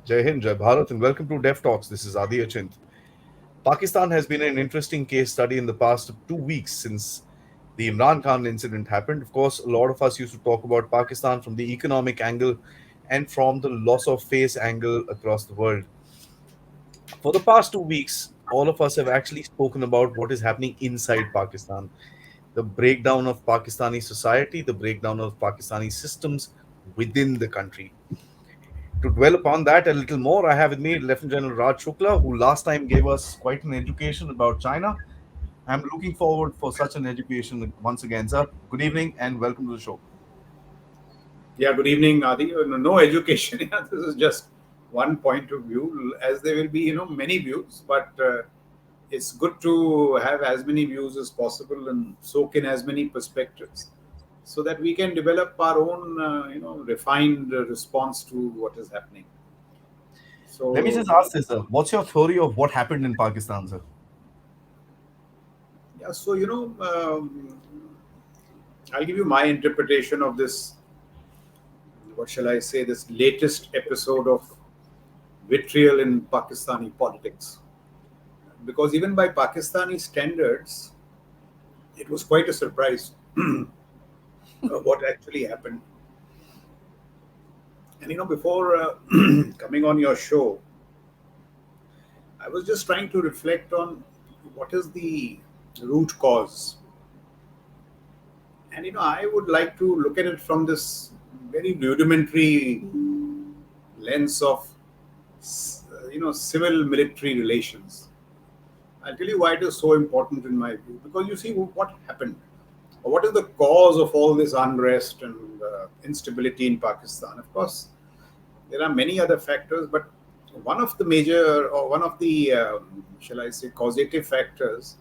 Jai Hind, Jai Bharat, and welcome to Dev Talks. This is Aadi. Pakistan has been an interesting case study in the past 2 weeks since the Imran Khan incident happened. Of course, a lot of us used to talk about Pakistan from the economic angle and from the loss of face angle across the world. For the past 2 weeks, all of us have actually spoken about what is happening inside Pakistan, the breakdown of Pakistani society, the breakdown of Pakistani systems within the country. To dwell upon that a little more, I have with me Lieutenant General Raj Shukla, who last time gave us quite an education about China. I'm looking forward for such an education once again, sir. Good evening and welcome to the show. Yeah, good evening, Adi. No education. Yeah, this is just one point of view, as there will be, many views. But it's good to have as many views as possible and soak in as many perspectives, so that we can develop our own, refined response to what is happening. Let me So, just ask this, sir. What's your theory of what happened in Pakistan, sir? yeah, so I'll give you my interpretation of this. What shall I say? This latest episode of vitriol in Pakistani politics, because even by Pakistani standards, it was quite a surprise what actually happened. And before coming on your show, I was just trying to reflect on what is the root cause. And I would like to look at it from this very rudimentary lens of civil military relations. I'll tell you why it is so important in my view. Because you see what happened. What is the cause of all this unrest and instability in Pakistan? Of course, there are many other factors, but one of the major, or one of the, shall I say, causative factors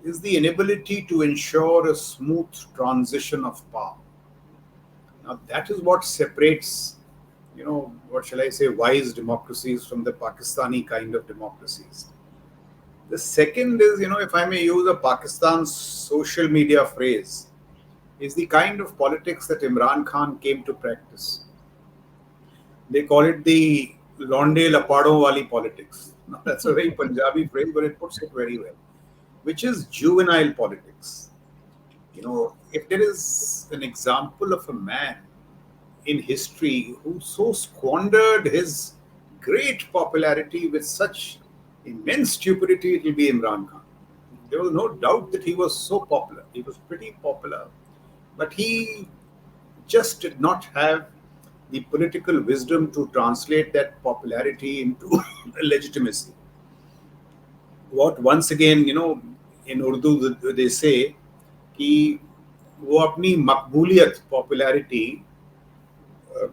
is the inability to ensure a smooth transition of power. Now, that is what separates, what shall I say, wise democracies from the Pakistani kind of democracies. The second is, if I may use a Pakistan social media phrase, is the kind of politics that Imran Khan came to practice. They call it the Londe Lapado Wali politics. Now, that's a very Punjabi phrase, but it puts it very well, which is juvenile politics. If there is an example of a man in history who so squandered his great popularity with such immense stupidity, it will be Imran Khan. There was no doubt that he was so popular. He was pretty popular, but he just did not have the political wisdom to translate that popularity into legitimacy. What once again, in Urdu they say कि वो अपनी मकबूलियत popularity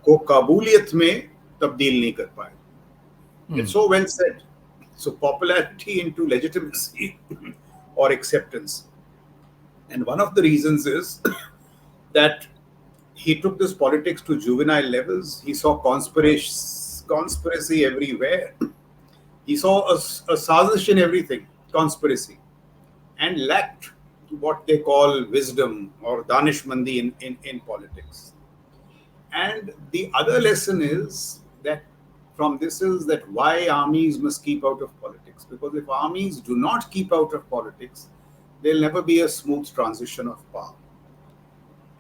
को काबूलियत में तब्दील नहीं कर पाए. It's so well said. So popularity into legitimacy or acceptance. And one of the reasons is that he took this politics to juvenile levels. He saw conspiracy everywhere. He saw a sazish in everything, conspiracy, and lacked what they call wisdom or danishmandi in politics. And the other lesson is that from this is that why armies must keep out of politics. Because if armies do not keep out of politics, there'll never be a smooth transition of power.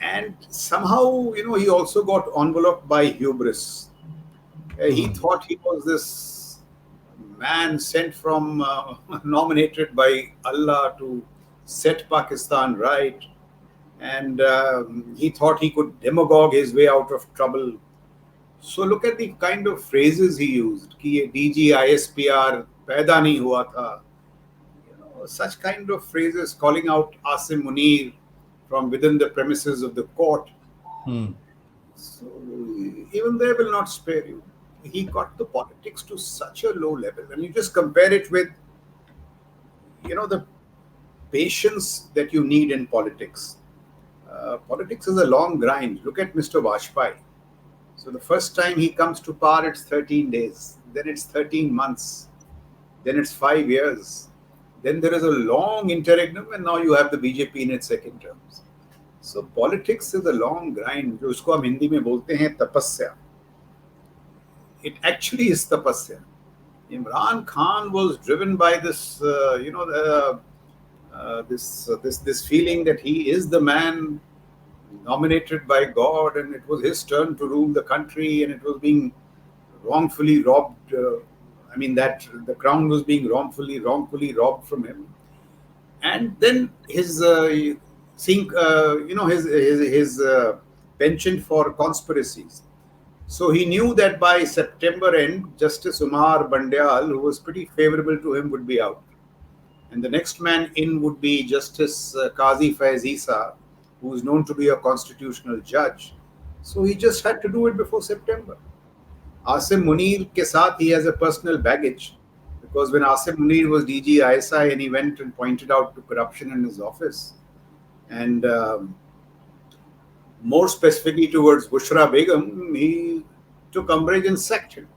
And somehow, he also got enveloped by hubris. He thought he was this man sent from, nominated by Allah to set Pakistan right. And he thought he could demagogue his way out of trouble. So look at the kind of phrases he used. कि ये DG ISPR पैदा नहीं हुआ था. Such kind of phrases, calling out Asim Munir from within the premises of the court. So even they will not spare you. He got the politics to such a low level. And you just compare it with, the patience that you need in politics. Politics is a long grind. Look at Mr. Vajpayee. So the first time he comes to power, it's 13 days. Then it's 13 months. Then it's 5 years. Then there is a long interregnum, and now you have the BJP in its second terms. So politics is a long grind. जो उसको हम हिंदी में बोलते हैं तपस्या. it actually is tapasya. Imran Khan was driven by this, this feeling that he is the man nominated by God, and it was his turn to rule the country, and it was being wrongfully robbed. I mean, that the crown was being wrongfully robbed from him. And then his seeing, his penchant for conspiracies. So he knew that by September end, Justice Umar Bandyal, who was pretty favorable to him, would be out. And the next man in would be Justice Qazi Faiz Isa, who is known to be a constitutional judge. So he just had to do it before September. Asim Munir ke saath he has a personal baggage, because when Asim Munir was DG ISI and he went and pointed out to corruption in his office, and more specifically towards Bushra Begum, he took umbrage and sacked him.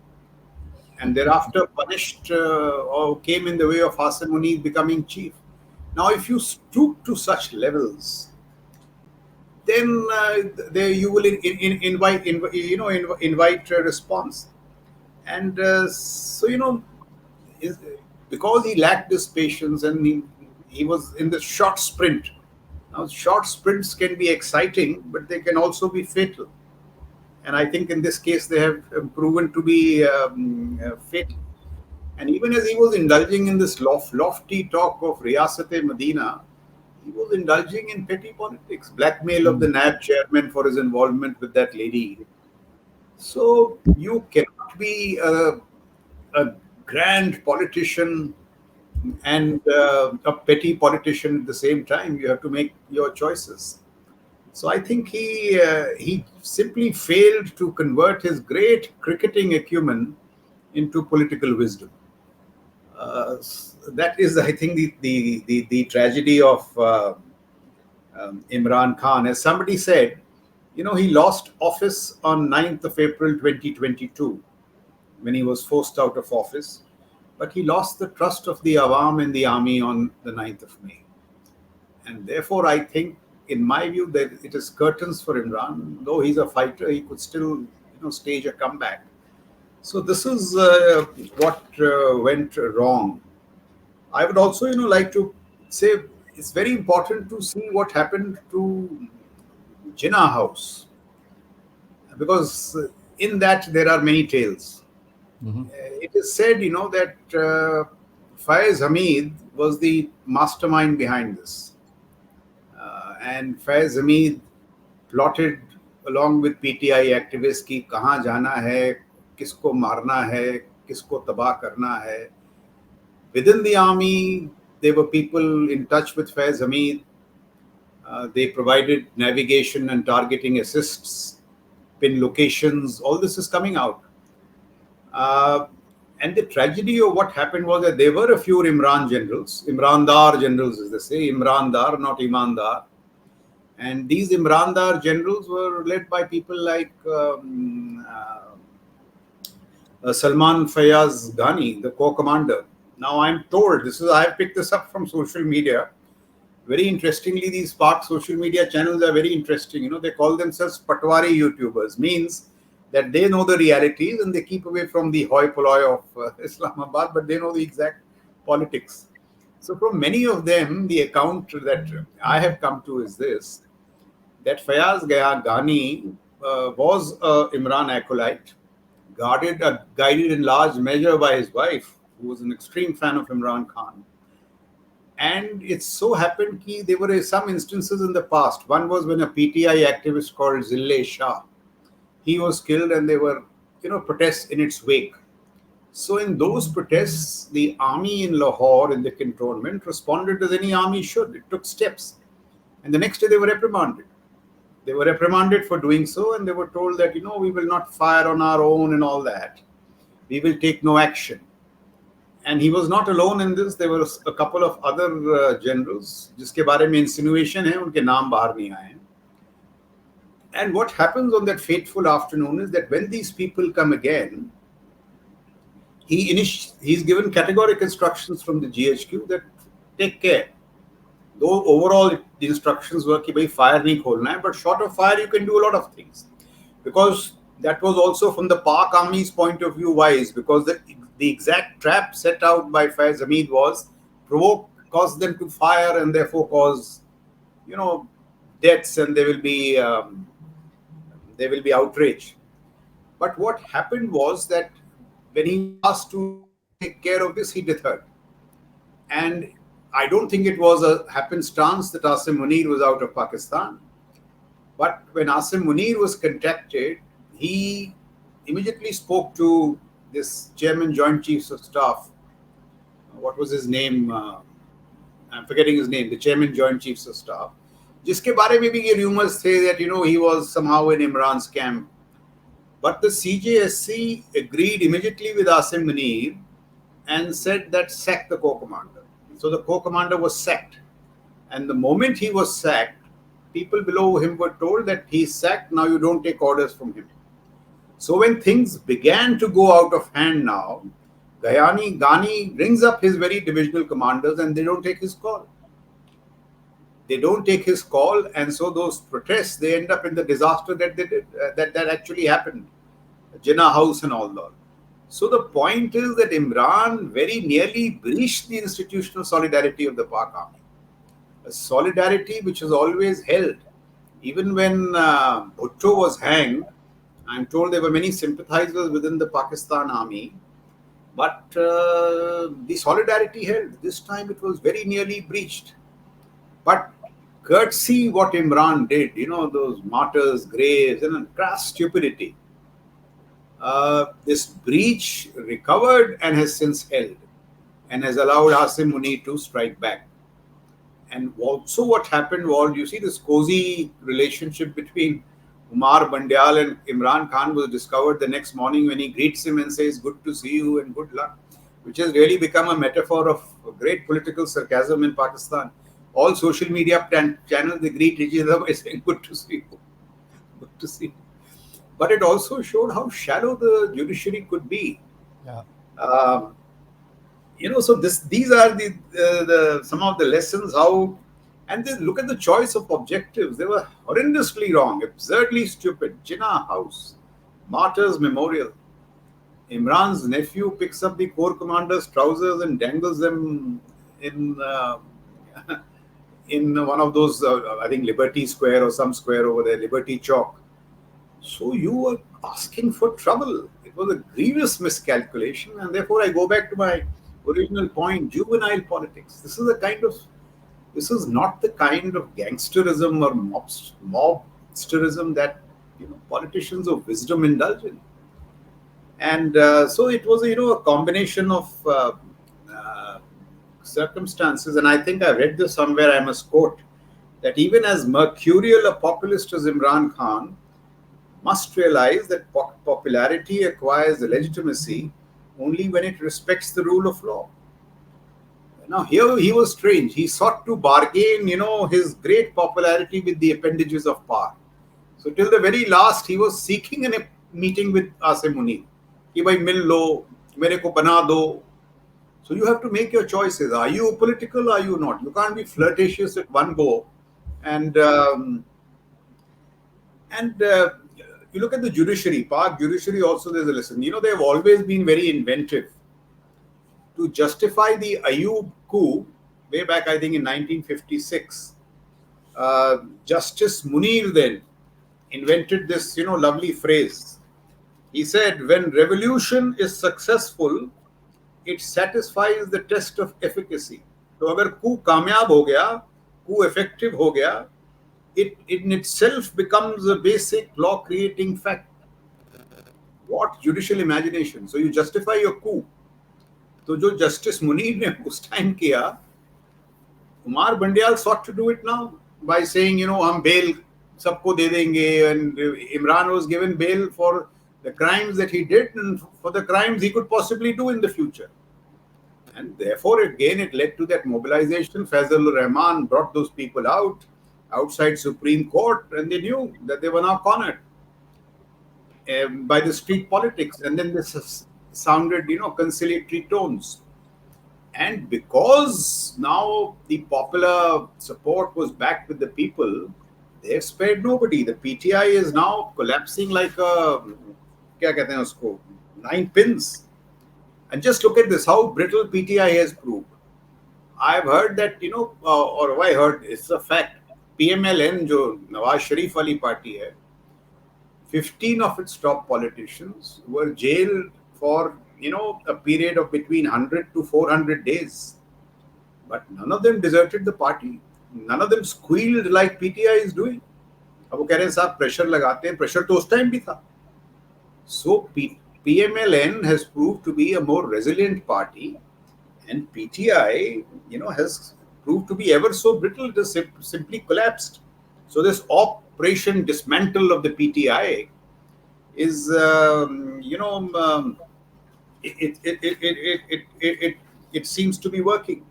And thereafter punished or came in the way of Asim Munir becoming chief. Now, if you stoop to such levels, then you will invite a response. And so, is, because he lacked this patience, and he was in the short sprint. Now, short sprints can be exciting, but they can also be fatal. And I think in this case, they have proven to be fatal. And even as he was indulging in this lofty talk of Riyasat-e Medina, he was indulging in petty politics, blackmail of the NAB chairman for his involvement with that lady. So you cannot be a grand politician and a petty politician at the same time. You have to make your choices. So I think he simply failed to convert his great cricketing acumen into political wisdom. That is, I think, the tragedy of Imran Khan. As somebody said, he lost office on 9th of April 2022 when he was forced out of office, but he lost the trust of the Awam and the army on the 9th of May. And therefore, I think, in my view, that it is curtains for Imran. Though he's a fighter, he could still, stage a comeback. So this is what went wrong. I would also, like to say it's very important to see what happened to Jinnah House, because in that there are many tales. It is said, that Faiz Hamid was the mastermind behind this. And Faiz Hamid plotted along with PTI activists ki kahan jana hai, kisko marna hai, kisko tabah karna hai. Within the army, there were people in touch with Faiz Hamid. They provided navigation and targeting assists, pin locations. All this is coming out. And the tragedy of what happened was that there were a few Imran generals, Imrandar generals, as they say, Imrandar, not Imandar. And these Imrandar generals were led by people like Salman Fayaz Ghani, the corps commander. Now, I'm told, I have picked this up from social media. Very interestingly, these Pak social media channels are very interesting. They call themselves Patwari YouTubers, means that they know the realities and they keep away from the hoi polloi of Islamabad, but they know the exact politics. So from many of them, the account that I have come to is this, that Fayaz Ghani was a Imran acolyte, guided in large measure by his wife, who was an extreme fan of Imran Khan. And it so happened that there were some instances in the past. One was when a PTI activist called Zille Shah, he was killed, and there were, protests in its wake. So in those protests, the army in Lahore, in the cantonment, responded as any army should. It took steps. And the next day they were reprimanded. They were reprimanded for doing so, and they were told that, we will not fire on our own and all that. We will take no action. And he was not alone in this. There were a couple of other generals, जिसके बारे में insinuation है, उनके नाम बाहर नहीं आए. And what happens on that fateful afternoon is that when these people come again, he's given categoric instructions from the GHQ that take care. Though overall the instructions were कि भाई fire नहीं खोलना है, but short of fire you can do a lot of things, because That was also from the Pak Army's point of view wise, because the exact trap set out by Faiz Hamid was cause them to fire and therefore cause, you know, deaths, and there will be outrage. But what happened was that when he was asked to take care of this, he deterred. And I don't think it was a happenstance that Asim Munir was out of Pakistan. But when Asim Munir was contacted, he immediately spoke to this Chairman Joint Chiefs of Staff. What was his name? I'm forgetting his name. The Chairman Joint Chiefs of Staff. जिसके बारे में भी ये rumors थे that he was somehow in Imran's camp. But the CJSC agreed immediately with Asim Munir and said that sack the corps commander. So the corps commander was sacked. And the moment he was sacked, people below him were told that he's sacked, now you don't take orders from him. So when things began to go out of hand now, Ghani rings up his very divisional commanders and they don't take his call. They don't take his call, and so those protests, they end up in the disaster that they did, that actually happened. Jinnah House and all that. So the point is that Imran very nearly breached the institutional solidarity of the Pak Army. A solidarity which was always held. Even when Bhutto was hanged, I'm told there were many sympathizers within the Pakistan army, but the solidarity held. This time it was very nearly breached. But courtesy what Imran did, those martyrs' graves and crass stupidity, this breach recovered and has since held and has allowed Asim Munir to strike back. And also what happened was, you see, this cozy relationship between Umar Bandyal and Imran Khan was discovered the next morning when he greets him and says, good to see you and good luck, which has really become a metaphor of great political sarcasm in Pakistan. All social media channels, they greet each other by saying, good to see you. Good to see you. But it also showed how shallow the judiciary could be. Yeah. So these are the some of the lessons how, and then look at the choice of objectives. They were horrendously wrong, absurdly stupid. Jinnah House, Martyrs Memorial. Imran's nephew picks up the corps commander's trousers and dangles them in one of those, I think Liberty Square or some square over there, Liberty Chalk. So you were asking for trouble. It was a grievous miscalculation, and therefore I go back to my original point: juvenile politics. This is not the kind of gangsterism or mobsterism that politicians of wisdom indulge in. And so it was a combination of circumstances, and I think I read this somewhere, I must quote, that even as mercurial a populist as Imran Khan must realize that popularity acquires legitimacy only when it respects the rule of law. Now here he was strange. He sought to bargain, his great popularity with the appendages of power. So till the very last, he was seeking a meeting with Asim Munir. Ki bhai mil lo, mere ko bana do. So you have to make your choices. Are you political? Are you not? You can't be flirtatious at one go. And you look at the judiciary, Pak judiciary also, there's a lesson. They've always been very inventive. To justify the Ayub coup, way back, I think, in 1956, Justice Munir then invented this, lovely phrase. He said, when revolution is successful, it satisfies the test of efficacy. So, agar coup kamyab ho gaya, coup effective ho gaya, it in itself becomes a basic law-creating fact. What judicial imagination! So you justify your coup. So जो Justice Munir ने उस time किया, Umar Bandyal sought to do it now by saying, हम bail सबको दे देंगे, and Imran was given bail for the crimes that he did and for the crimes he could possibly do in the future. And therefore, again, it led to that mobilization. Fazlur Rahman brought those people outside Supreme Court, and they knew that they were now cornered by the street politics. And then this sounded, conciliatory tones. And because now the popular support was back with the people, They've spared nobody. The PTI is now collapsing like a, क्या कहते हैं उसको, nine pins. And just look at this, how brittle PTI has proved. I've heard that, or I heard, it's a fact, PMLN, जो नवाज शरीफ वाली party है, 15 of its top politicians were jailed for, a period of between 100 to 400 days. But none of them deserted the party. None of them squealed like PTI is doing. अब वो कह रहे हैं साहब pressure लगाते हैं, प्रेशर तो उस टाइम भी था. So PMLN has proved to be a more resilient party, and PTI, has proved to be ever so brittle. It has simply collapsed. So this operation dismantle of the PTI is, it seems to be working.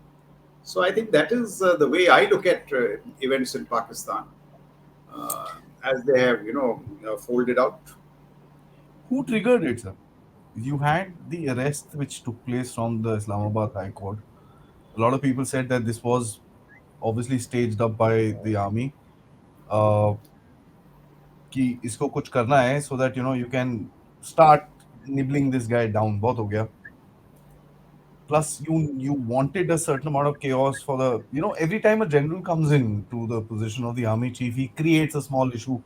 So I think that is the way I look at events in Pakistan, as they have, folded out. Who triggered it, sir? You had the arrest which took place from the Islamabad High Court. A lot of people said that this was obviously staged up by the army. Uh, कि इसको कुछ करना है so that you can start nibbling this guy down. बहुत हो गया. Plus, you wanted a certain amount of chaos for the every time a general comes in to the position of the army chief, he creates a small issue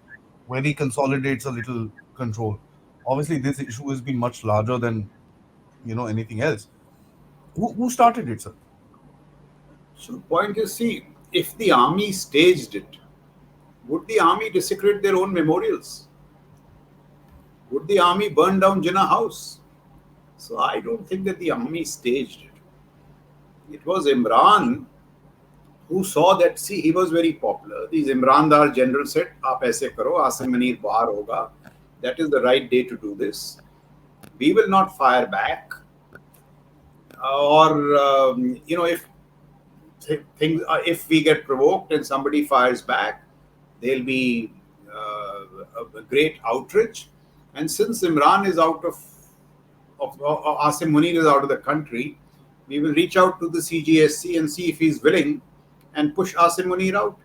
where he consolidates a little control. Obviously, this issue has been much larger than anything else. Who started it, sir? So the point is, see, if the army staged it, would the army desecrate their own memorials? Would the army burn down Jinnah House? So I don't think that the army staged it. It was Imran who saw that, see, he was very popular. These Imran Dar general said, "Aap aise karo, Asim Munir bahar hoga. That is the right day to do this. We will not fire back." Or, if we get provoked and somebody fires back, there'll be a great outrage. And since Imran is out of Asim Munir is out of the country, we will reach out to the CGSC and see if he's willing and push Asim Munir out.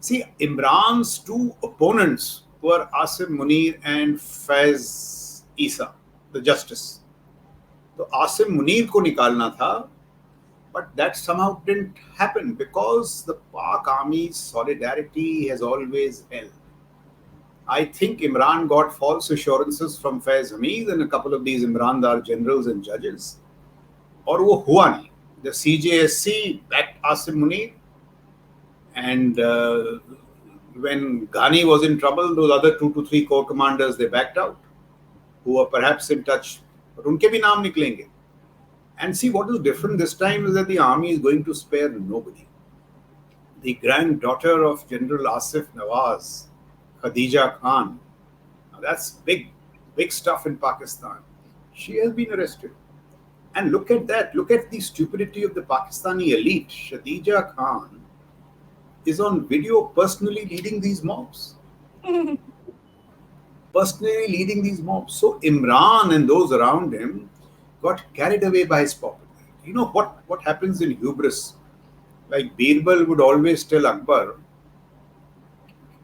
See, Imran's two opponents were Asim Munir and Faiz Isa, the justice. So Asim Munir ko nikalna tha, but that somehow didn't happen because the Pak Army's solidarity has always held. I think Imran got false assurances from Faiz Hamid and a couple of these Imran Dar generals and judges. और वो हुआ नहीं. The CJSC backed Asim Munir, and when Ghani was in trouble, those other 2 to 3 corps commanders, they backed out, who were perhaps in touch, but उनके भी नाम निकलेंगे. And see, what is different this time is that the army is going to spare nobody. The granddaughter of General Asif Nawaz, Khadija Khan, now that's big stuff in Pakistan. She has been arrested. And look at that. Look at the stupidity of the Pakistani elite. Khadija Khan is on video personally leading these mobs. Personally leading these mobs. So Imran and those around him got carried away by his popularity. You know what happens in hubris? Like Birbal would always tell Akbar,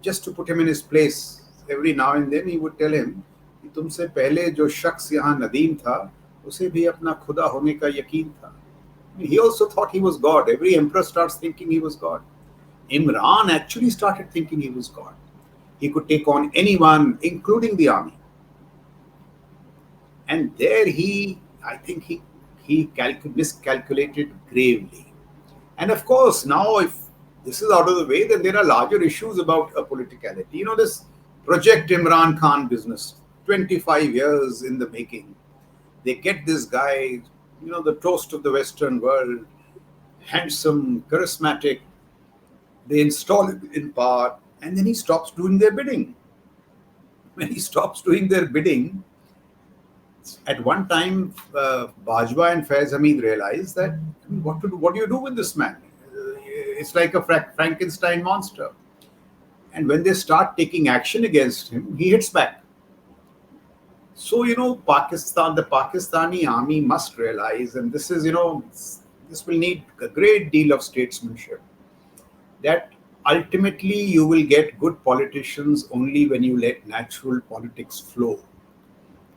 just to put him in his place, every now and then he would tell him, कि तुमसे पहले जो शख्स यहाँ नदीम था, उसे भी अपना खुदा होने का यकीन था. He also thought he was God. Every emperor starts thinking he was God. Imran actually started thinking he was God. He could take on anyone, including the army. And there I think he miscalculated gravely. And of course, now if this is out of the way, then there are larger issues about politicality. You know, this Project Imran Khan business, 25 years in the making. They get this guy, the toast of the Western world, handsome, charismatic. They install him in power, and then he stops doing their bidding. When he stops doing their bidding, at one time, Bajwa and Faiz Hamid realized that, what do you do with this man? It's like a Frankenstein monster. And when they start taking action against him, he hits back. So, the Pakistani army must realize, and this is, this will need a great deal of statesmanship, that ultimately you will get good politicians only when you let natural politics flow.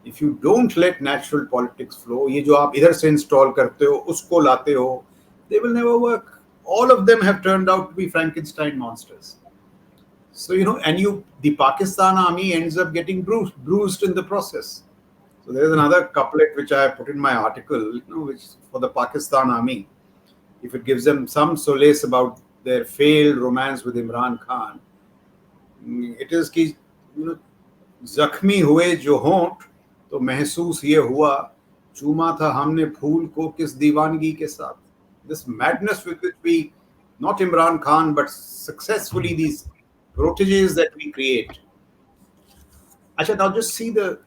If you don't let natural politics flow, ये जो आप इधर से install करते हो, उसको लाते हो, they will never work. All of them have turned out to be Frankenstein monsters. So, and the Pakistan army ends up getting bruised in the process. So there's another couplet which I put in my article, which for the Pakistan army, if it gives them some solace about their failed romance with Imran Khan, it is कि जख्मी हुए जो होंठ तो महसूस ये हुआ चूमा था हमने फूल को किस दीवानगी के साथ. This madness with which we, not Imran Khan, but successfully these proteges that we create. Achha, now just see the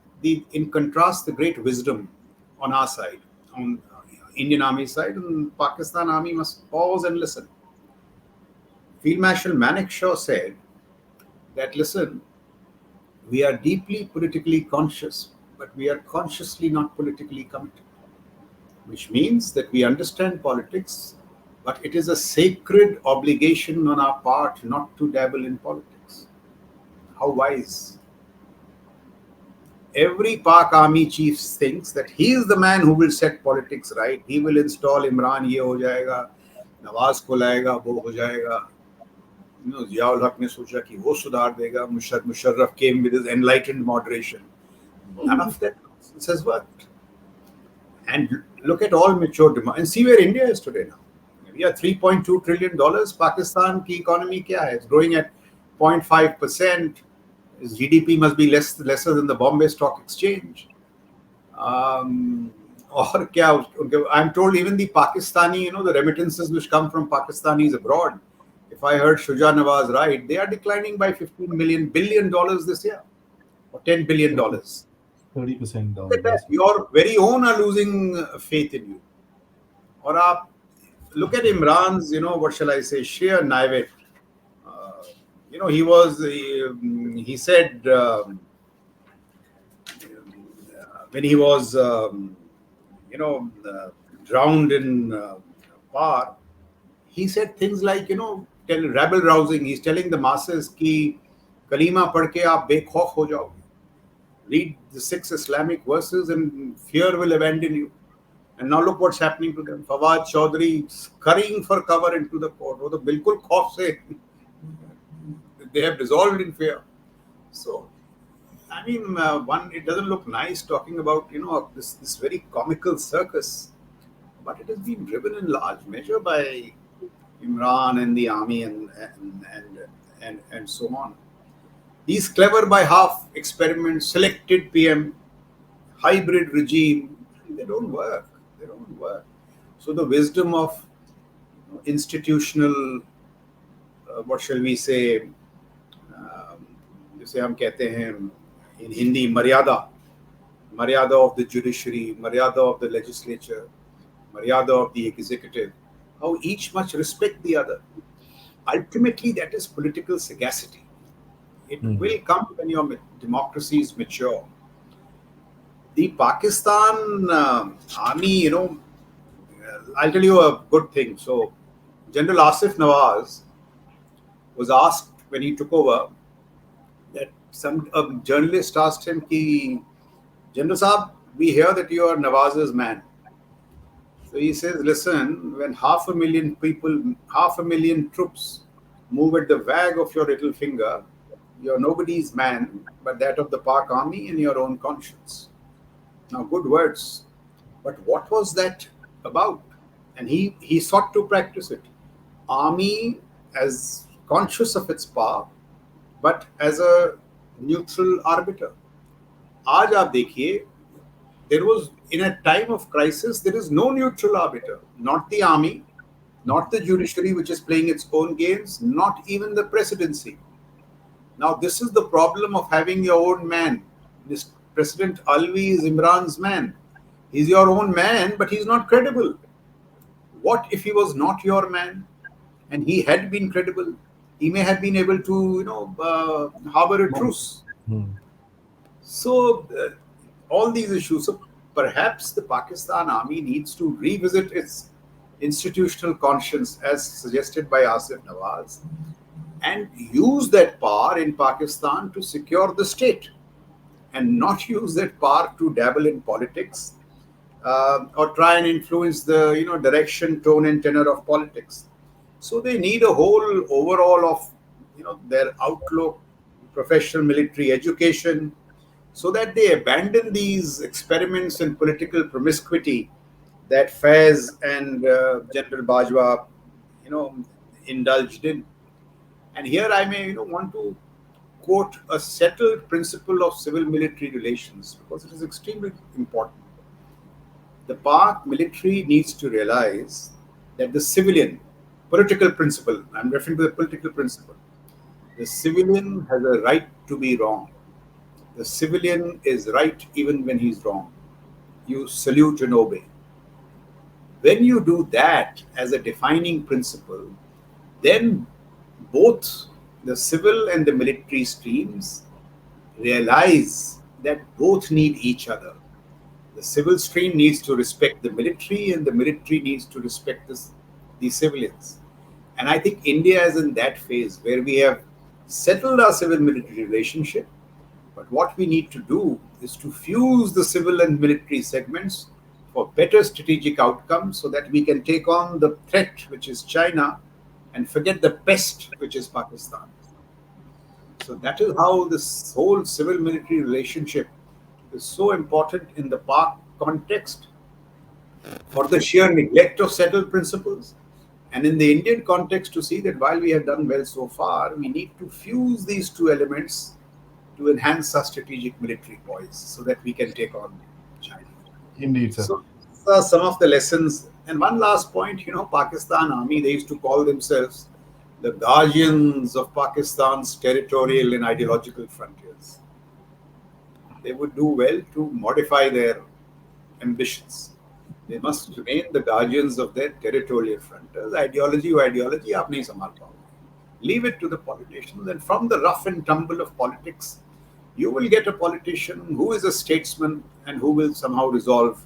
in contrast the great wisdom on our side, on Indian Army side, and Pakistan Army must pause and listen. Field Marshal Manekshaw said that, listen, we are deeply politically conscious, but we are consciously not politically committed, which means that we understand politics, but it is a sacred obligation on our part not to dabble in politics. How wise. Every Pak army chief thinks that he is the man who will set politics right. He will install Imran, ye ho jayega, Nawaz ko layega, wo ho jayega. Ziaul Haq ne socha ki wo sudhar dega. Musharraf came with his enlightened moderation. None of that nonsense has worked. And look at all mature demand. And see where India is today now. We are $3.2 trillion. Pakistan ki economy kya hai? It's growing at 0.5%. His GDP must be lesser than the Bombay Stock Exchange. Or kya? I'm told even the Pakistani, the remittances which come from Pakistanis abroad, if I heard Shuja Nawaz right, they are declining by $15 billion this year, or $10 billion. 30% down. Your very own are losing faith in you. Or look at Imran's, what shall I say, sheer naivete. He said when he was, drowned in power, he said things like, rabble rousing. He's telling the masses ki kalima padh ke aap bekhauf ho jaoge. Read the 6 Islamic verses and fear will abandon you. And now look what's happening to them. Fawad Chaudhry scurrying for cover into the court. वो तो बिल्कुल खौफ से they have dissolved in fear. So, I mean, it doesn't look nice talking about this very comical circus, but it has been driven in large measure by Imran and the army and so on. These clever by half experiments, selected PM, hybrid regime, they don't work. They don't work. So the wisdom of institutional, what shall we say, जिसे हम कहते हैं in Hindi, maryada of the judiciary, maryada of the legislature, maryada of the executive, how each must respect the other. Ultimately, that is political sagacity. It will come when your democracy is mature. The Pakistan army, I'll tell you a good thing. So, General Asif Nawaz was asked when he took over that a journalist asked him, ki, General Saab, we hear that you are Nawaz's man. So he says, listen, when 500,000 people, 500,000 troops move at the wag of your little finger, you're nobody's man but that of the Pak army and your own conscience. Now, good words. But what was that about? And he sought to practice it. Army as conscious of its power, but as a neutral arbiter. Aaj aap dekhiye, there was, in a time of crisis, there is no neutral arbiter. Not the army, not the judiciary, which is playing its own games, not even the presidency. Now, this is the problem of having your own man. This President Alvi is Imran's man. He's your own man, but he's not credible. What if he was not your man and he had been credible? He may have been able to, harbor a truce. So, all these issues. So, perhaps the Pakistan army needs to revisit its institutional conscience, as suggested by Asif Nawaz, and use that power in Pakistan to secure the state, and not use that power to dabble in politics, or try and influence the direction, tone, and tenor of politics. So they need a whole overall of their outlook, professional military education, so that they abandon these experiments in political promiscuity that Faiz and General Bajwa, you know, indulged in. And here I may want to quote a settled principle of civil-military relations because it is extremely important. The Pak military needs to realize that the civilian political principle, I'm referring to the political principle, the civilian has a right to be wrong. The civilian is right even when he's wrong. You salute and obey. When you do that as a defining principle, then both the civil and the military streams realize that both need each other. The civil stream needs to respect the military, and the military needs to respect the civilians. And I think India is in that phase where we have settled our civil military relationship. But what we need to do is to fuse the civil and military segments for better strategic outcomes so that we can take on the threat, which is China, and forget the pest, which is Pakistan. So that is how this whole civil military relationship is so important in the Pak context for the sheer neglect of settled principles. And in the Indian context, to see that while we have done well so far, we need to fuse these two elements to enhance our strategic military poise so that we can take on China. Indeed, sir. So these are some of the lessons. And one last point, Pakistan Army, they used to call themselves the guardians of Pakistan's territorial and ideological frontiers. They would do well to modify their ambitions. They must remain the guardians of their territorial frontiers. Ideology, आप नहीं संभाल पाओगे. Leave it to the politicians, and from the rough and tumble of politics, you will get a politician who is a statesman and who will somehow resolve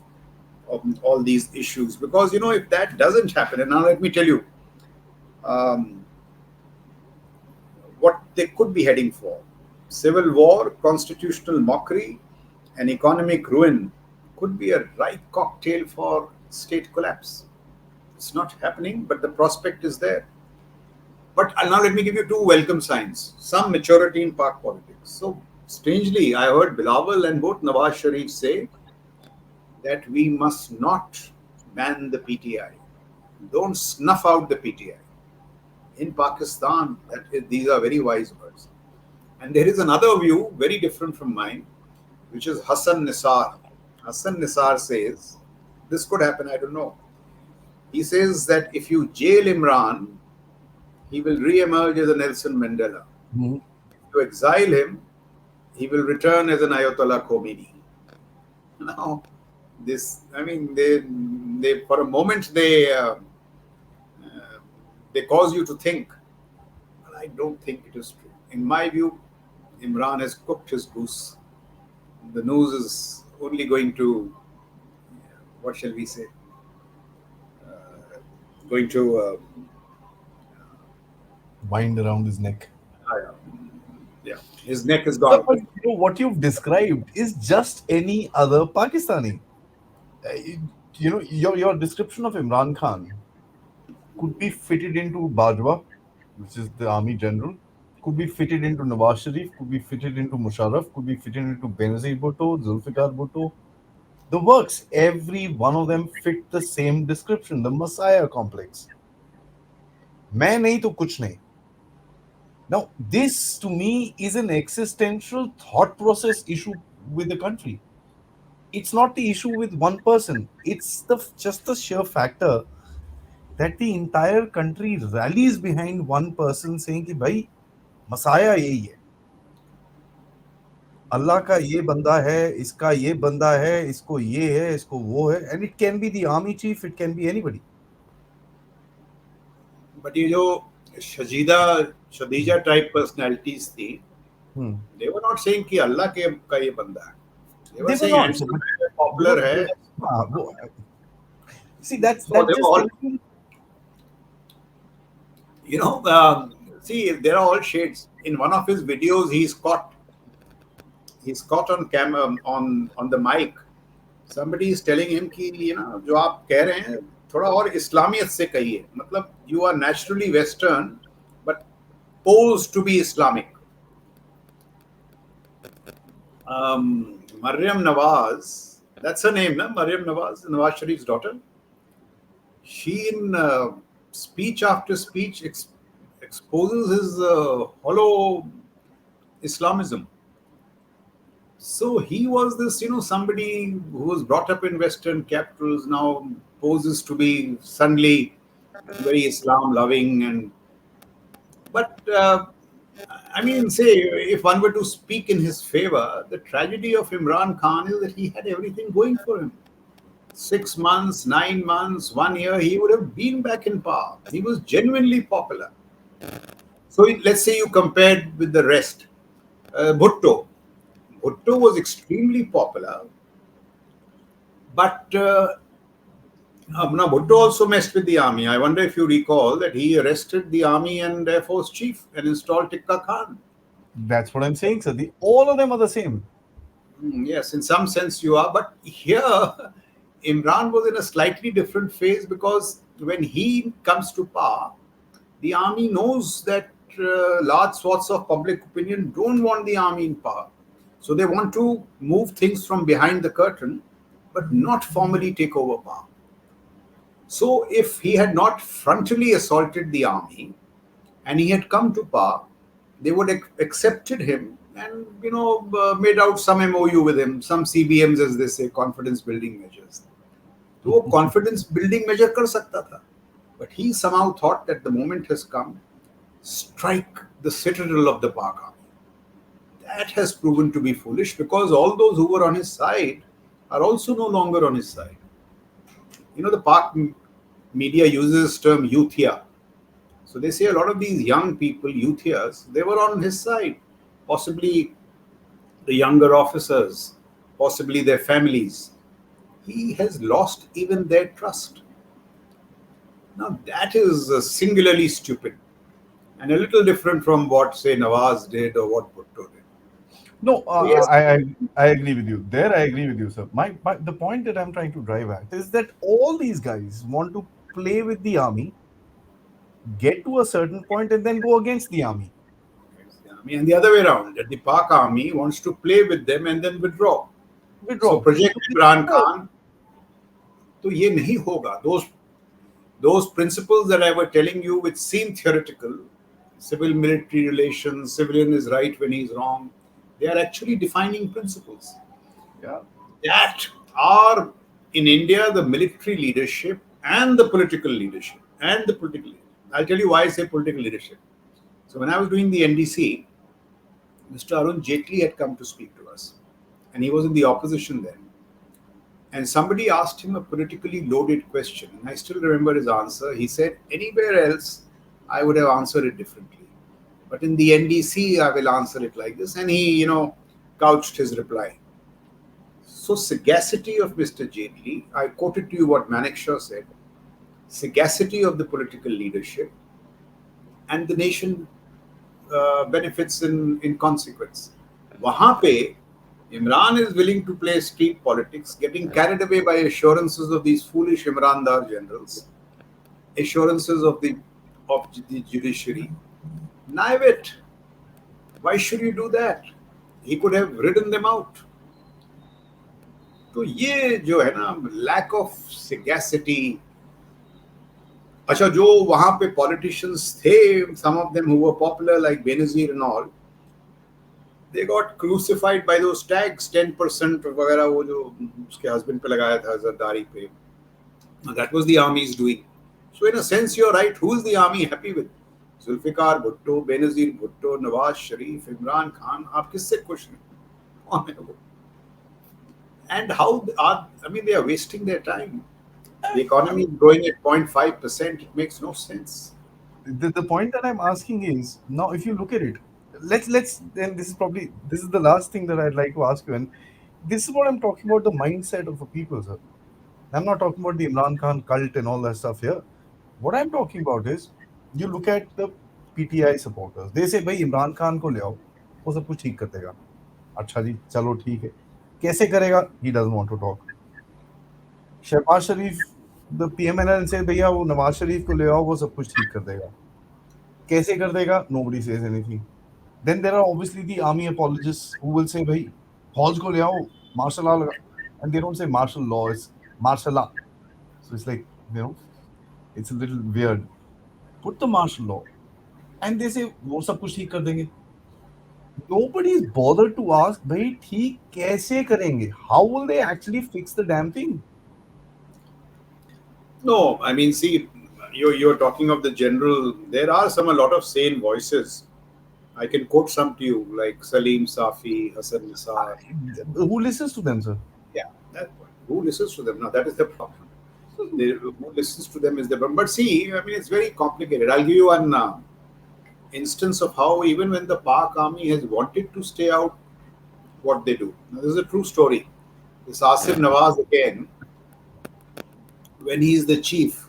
all these issues. Because if that doesn't happen, and now let me tell you what they could be heading for: civil war, constitutional mockery, and economic ruin could be a ripe cocktail for state collapse. It's not happening, but the prospect is there. But now let me give you two welcome signs. Some maturity in Pak politics. So strangely, I heard Bilawal and both Nawaz Sharif say that we must not ban the PTI. Don't snuff out the PTI. In Pakistan, these are very wise words. And there is another view, very different from mine, which is Hassan Nisar. Hassan Nisar says, this could happen, I don't know. He says that if you jail Imran, he will re-emerge as a Nelson Mandela. Mhm. If you exile him, he will return as an Ayatollah Khomeini. Now, they for a moment they cause you to think. But I don't think it is true. In my view, Imran has cooked his goose. The news is only going to, what shall we say, going to, Wind around his neck. yeah, his neck is Sir, gone. but what you've described is just any other Pakistani. Your description of Imran Khan could be fitted into Bajwa, which is the army general, could be fitted into Nawaz Sharif, could be fitted into Musharraf, could be fitted into Benazir Bhutto, Zulfikar Bhutto. The works, every one of them fit the same description, the Messiah complex. मैं नहीं तो कुछ नहीं. Now, this to me is an existential thought process issue with the country. It's not the issue with one person. It's just the sheer factor that the entire country rallies behind one person saying कि भाई Messiah यही है, अल्लाह का ये बंदा है, इसका ये बंदा है, इसको ये है, इसको वो है, and it can be the army chief, it can be anybody. But ये जो शदीजा type personalities थी, they were not saying कि अल्लाह का ये बंदा है. They were saying handsome है, popular है. See, that's So they just were all, See, there are all shades. In one of his videos, he's caught on camera on the mic. Somebody is telling him कि जो आप कह रहे हैं थोड़ा और इस्लामियत से कहिए. मतलब you are naturally Western, but posed to be Islamic. Maryam Nawaz, that's her name, na? Maryam Nawaz, Nawaz Sharif's daughter. She, in speech after speech, exposes his hollow Islamism. So he was this, somebody who was brought up in Western capitals, now poses to be suddenly very Islam loving. But I mean, say, if one were to speak in his favor, the tragedy of Imran Khan is that he had everything going for him. 6 months, 9 months, 1 year, he would have been back in power. He was genuinely popular. So let's say you compared with the rest. Bhutto. Bhutto was extremely popular, but now Bhutto also messed with the army. I wonder if you recall that he arrested the army and Air Force chief and installed Tikka Khan. That's what I'm saying, sir. All of them are the same. Yes, in some sense you are, but here Imran was in a slightly different phase because when he comes to power, the army knows that large swaths of public opinion don't want the army in power. So they want to move things from behind the curtain, but not formally take over power. So if he had not frontally assaulted the army and he had come to power, they would have accepted him and made out some MOU with him, some CBMs, as they say, confidence building measures. तो वो confidence building measure कर सकता था, but he somehow thought that the moment has come, strike the citadel of the Pak army. That has proven to be foolish because all those who were on his side are also no longer on his side. The Pak media uses the term youthia. So they say a lot of these young people, youthias, they were on his side. Possibly the younger officers, possibly their families. He has lost even their trust. Now that is singularly stupid and a little different from what, say, Nawaz did or what Bhutto did. No, Yes. I agree with you. There, I agree with you, sir. The point that I'm trying to drive at is that all these guys want to play with the army, get to a certain point, and then go against the army. And the other way around, that the Pak army wants to play with them and then withdraw. So Project Imran Khan, तो ये नहीं होगा. Those principles that I was telling you, which seem theoretical, civil-military relations, civilian is right when he's wrong, they are actually defining principles. Yeah. That are in India the military leadership and the political leadership. I'll tell you why I say political leadership. So when I was doing the NDC, Mr. Arun Jaitley had come to speak to us, and he was in the opposition then. And somebody asked him a politically loaded question, and I still remember his answer. He said, anywhere else, I would have answered it differently. But in the NDC, I will answer it like this. And he, couched his reply. So sagacity of Mr. Jaitley, I quoted to you what Manekshaw said, sagacity of the political leadership, and the nation benefits in consequence. Wahan pe, Imran is willing to play street politics, getting carried away by assurances of these foolish Imrandar generals, assurances of the judiciary. Naive it. Why should you do that? He could have ridden them out. तो ये जो है ना, lack of sagacity. अच्छा, जो वहाँ पे politicians थे, some of them who were popular like Benazir and all, they got crucified by those tags, 10% वगैरह वो जो उसके husband पे लगाया था Zardari पे. That was the army's doing. So in a sense, you're right. Who is the army happy with? Zulfikar Bhutto, Benazir Bhutto, Nawaz Sharif, Imran Khan. आप किससे खुश हैं? And how they are wasting their time. The economy is growing at 0.5%. It makes no sense. The point that I'm asking is, now if you look at it, let's then this is the last thing that I'd like to ask you, and this is what I'm talking about, the mindset of the people, sir. I'm not talking about the Imran Khan cult and all that stuff here. What I'm talking about is, you look at the PTI supporters. They say, भाई इमरान खान को ले आओ, वो सब कुछ ठीक कर देगा. अच्छा जी, चलो ठीक है. कैसे करेगा? He doesn't want to talk. Shahbaz Sharif, the PMNL say, भैया वो नवाज शरीफ को ले आओ, वो सब कुछ ठीक कर देगा. कैसे कर देगा? Nobody says anything. Then there are obviously the army apologists who will say, भाई फौज को ले आओ, martial law लगा. And they don't say martial law, it's martial law. So it's like, you know, it's a little weird. Put the martial law. And they say, वो सब कुछ ठीक कर देंगे. Nobody is bothered to ask, भाई ठीक कैसे करेंगे? How will they actually fix the damn thing? No, I mean, see, you're talking of the general. There are a lot of sane voices. I can quote some to you, like Salim Safi, Hassan Nisar. Who listens to them, sir? Yeah, that one. Who listens to them? Now, that is the problem. Who listens to them is the problem. But see, I mean, it's very complicated. I'll give you one instance of how even when the Pak army has wanted to stay out, what they do. Now, this is a true story. This Asif Nawaz again, when he is the chief,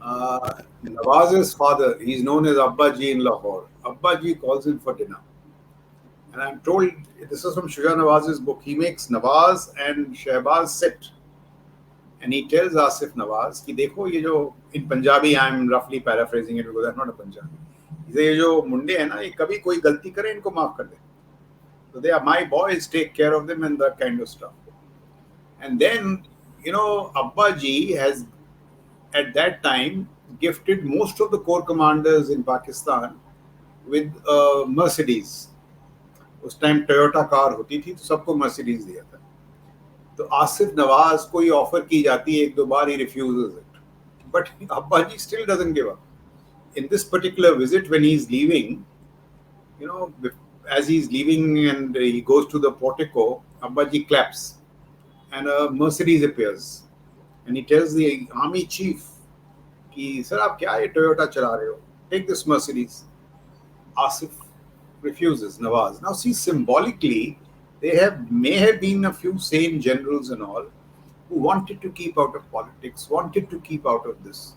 Nawaz's father, he's known as Abba Ji in Lahore. Abba Ji calls him for dinner. And I'm told, this is from Shuja Nawaz's book, he makes Nawaz and Shehbaz sit. And he tells Asif Nawaz, कि देखो ये जो, in Punjabi, I'm roughly paraphrasing it because I'm not a Punjabi. He says, ये जो मुंडे हैं ना, ये कभी कोई गलती करे, इनको माफ कर दे. So they are my boys, take care of them and that kind of stuff. And then, Abba Ji has, at that time, gifted most of the corps commanders in Pakistan with Mercedes. उस time Toyota car होती थी तो सबको Mercedes दिया था. तो आसिफ नवाज को ये ऑफर की जाती है एक दो बार, he refuses it. But Abba Ji still doesn't give up. In this particular visit, when he's leaving, as he's leaving and he goes to the portico, Abba Ji claps and a Mercedes appears. And he tells the army chief, कि sir आप क्या ये Toyota चला रहे हो? Take this Mercedes. Asif refuses, Nawaz. Now see, symbolically, may have been a few sane generals and all who wanted to keep out of politics, wanted to keep out of this.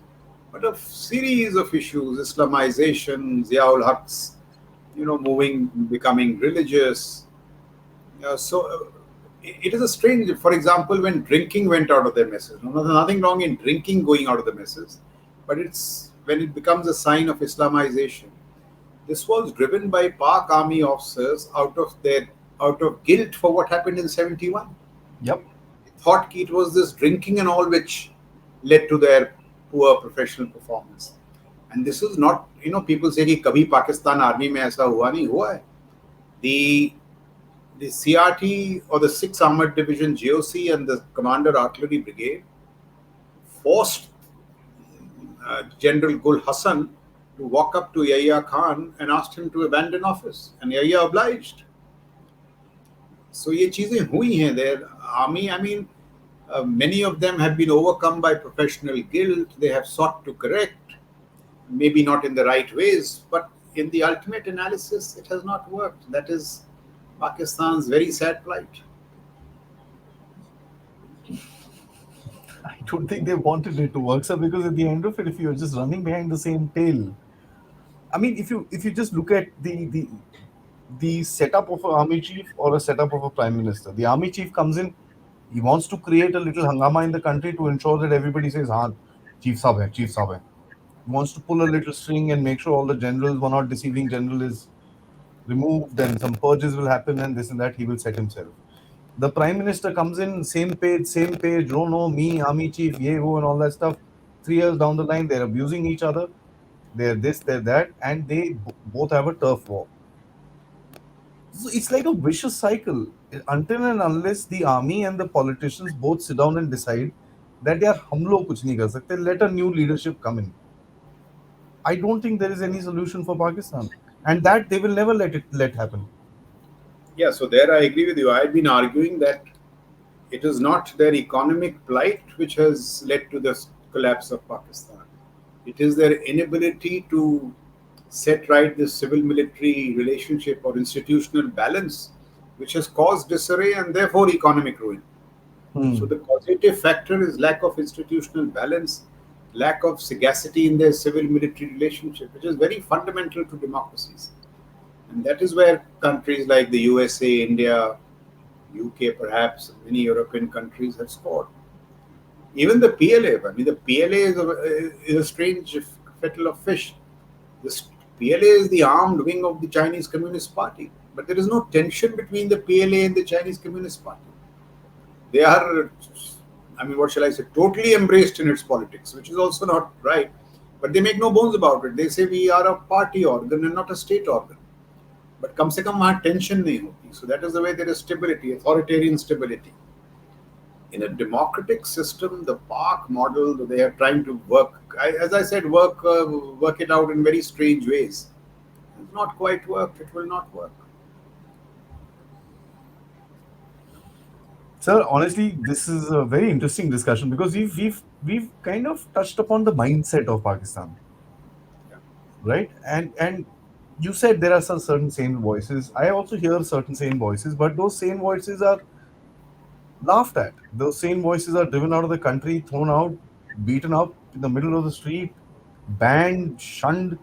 But a series of issues, Islamization, Ziaul Haq's, becoming religious. It is a strange, for example, when drinking went out of their messes. There's nothing wrong in drinking going out of the messes, but it's when it becomes a sign of Islamization. This was driven by Pak army officers out of guilt for what happened in 71. Yep. They thought it was this drinking and all which led to their poor professional performance. And this is not, people say कि कभी Pakistan army में ऐसा हुआ नहीं, हुआ है. The CRT or the 6th Armored Division GOC and the Commander Artillery Brigade forced General Gul Hassan to walk up to Yahya Khan and asked him to abandon office. And Yahya obliged. So ये चीजें हुई हैं. Their army, many of them have been overcome by professional guilt. They have sought to correct, maybe not in the right ways, but in the ultimate analysis, it has not worked. That is Pakistan's very sad plight. I don't think they wanted it to work, sir, because at the end of it, if you're just running behind the same tail, if you just look at the setup of an army chief or a setup of a prime minister, the army chief comes in, he wants to create a little hangama in the country to ensure that everybody says, "Haan, chief sahab hai, chief sahab hai." He wants to pull a little string and make sure all the generals, one not deceiving general, is removed, and some purges will happen, and this and that. He will set himself. The prime minister comes in, same page, oh no, me, army chief, ye, wo, and all that stuff. 3 years down the line, they're abusing each other. They're this, they're that, and they both have a turf war. So it's like a vicious cycle. Until and unless the army and the politicians both sit down and decide that yaar, hum log kuch nahi kar sakte, let a new leadership come in. I don't think there is any solution for Pakistan, and that they will never let happen. Yeah, so there I agree with you. I've been arguing that it is not their economic plight which has led to the collapse of Pakistan. It is their inability to set right this civil-military relationship or institutional balance which has caused disarray and therefore economic ruin. So the causative factor is lack of institutional balance, lack of sagacity in their civil-military relationship, which is very fundamental to democracies. And that is where countries like the USA, India, UK, perhaps many European countries have scored. Even the PLA, I mean, the PLA is a strange kettle of fish. This PLA is the armed wing of the Chinese Communist Party, but there is no tension between the PLA and the Chinese Communist Party. They are, I mean, what shall I say, totally embraced in its politics, which is also not right. But they make no bones about it. They say we are a party organ and not a state organ. But कम से कम वहाँ tension नहीं होती. So that is the way there is stability, authoritarian stability. In a democratic system, the Pak model that they are trying to work, as I said, work it out in very strange ways. It's not quite worked. It will not work. Sir, honestly, this is a very interesting discussion because we've kind of touched upon the mindset of Pakistan, Yeah. right? And you said there are some certain sane voices. I also hear certain sane voices, but those sane voices are laughed at. Those sane voices are driven out of the country, thrown out, beaten up in the middle of the street, banned, shunned,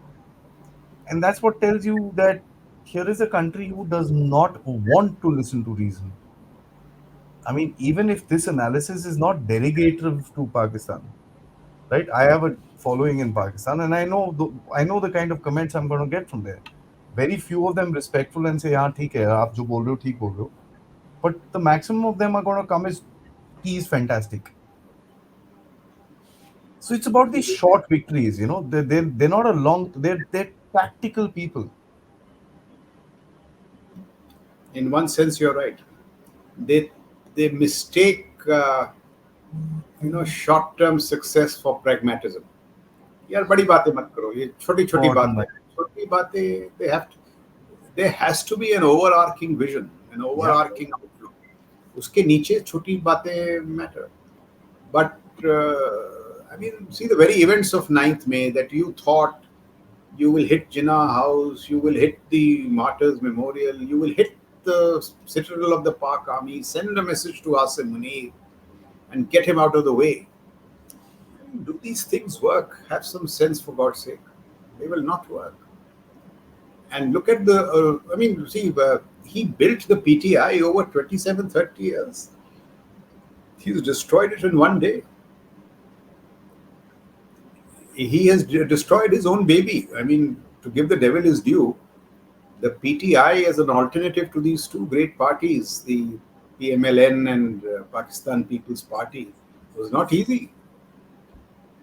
and that's what tells you that here is a country who does not want to listen to reason. I mean, even if this analysis is not derogative to Pakistan, right? I have a following in Pakistan, and I know the kind of comments I'm going to get from there. Very few of them respectful and say, "हाँ ठीक है, आप जो बोल रहे हो ठीक बोल रहे हो." But the maximum of them are going to come is, "He is fantastic." So it's about these short victories, you know. They're not a long. They're tactical people. In one sense, you're right. They they mistake short-term success for pragmatism. यार बड़ी बातें मत करो ये छोटी छोटी Short and बातें छोटी बातें they have to, there has to be an overarching vision, an yeah. overarching outlook. उसके नीचे छोटी बातें matter. But I mean, see the very events of 9th May that you thought you will hit Jinnah House, you will hit the Martyrs Memorial, you will hit the citadel of the Pak Army, send a message to Asim Munir and get him out of the way. Do these things work? Have some sense, for God's sake. They will not work. And look at the, I mean, see, he built the PTI over 27, 30 years. He's destroyed it in one day. He has destroyed his own baby. I mean, to give the devil his due, the PTI as an alternative to these two great parties, the PMLN and Pakistan People's Party, was not easy.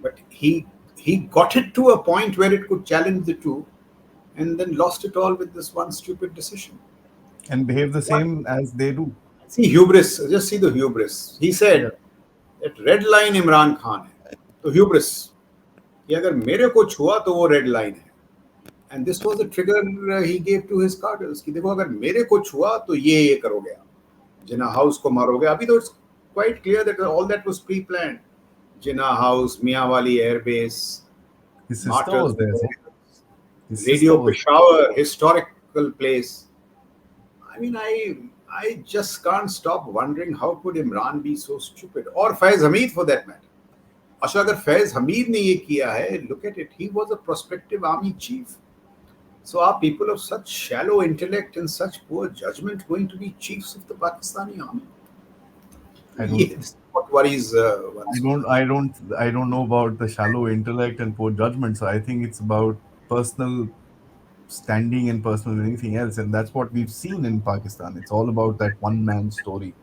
But he got it to a point where it could challenge the two, and then lost it all with this one stupid decision. And behave the What? same as they do. See hubris. Just see the hubris. He Yeah. said that red line Imran Khan है. तो hubris. कि अगर मेरे को छुआ तो वो red line है. And this was the trigger he gave to his cadres. कि देखो अगर मेरे को छुआ तो ये करोगे आप. Jinnah House को मारोगे. अभी तो it's quite clear that all that was pre-planned. Jinnah House, Miawali Air Base, His sister Martyrs was there. Sir. Memorial, His sister Radio was. Peshawar, historical place. I mean, I just can't stop wondering how could Imran be so stupid, or Faiz Hamid for that matter. अच्छा अगर फैज हमीद ने ये किया है, look at it, he was a prospective army chief. So are people of such shallow intellect and such poor judgment going to be chiefs of the Pakistani army? I don't. Yes, what worries one. I don't know about the shallow intellect and poor judgment. So I think it's about personal standing and personal anything else, and that's what we've seen in Pakistan. It's all about that one man story.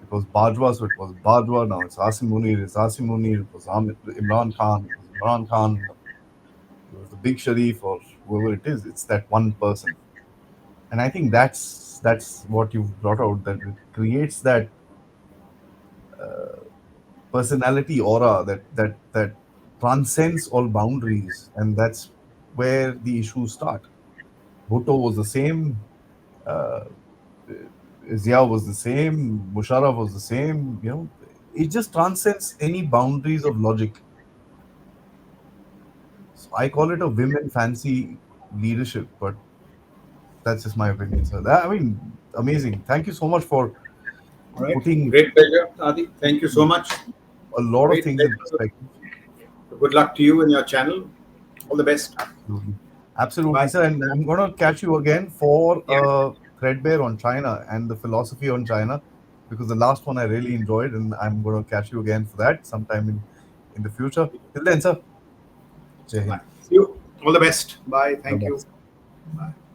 It was Bajwa, so it was Bajwa. Now it's Asim Munir. It's Asim Munir. It was Imran Khan. It was Imran Khan. It was the big Sharif or whoever it is. It's that one person, and I think that's what you've brought out. That it creates that personality aura that transcends all boundaries, and that's where the issues start. Bhutto was the same. Uh, Zia was the same. Musharraf was the same. You know, it just transcends any boundaries of logic. So I call it a women fancy leadership, but that's just my opinion. So that, I mean, amazing. Thank you so much for All right, putting great pleasure, Adi. Thank you so much. a lot of Great things in pleasure. perspective. Good luck to you and your channel. All the best. Absolutely. Absolutely, Bye. sir. And I'm going to catch you again for Yeah. threadbare on China and the philosophy on China, because the last one I really enjoyed, and I'm going to catch you again for that sometime in the future. Till then, sir. Jai Bye. Hind. See you. All the best. Bye. Bye Thank you. bye. Bye.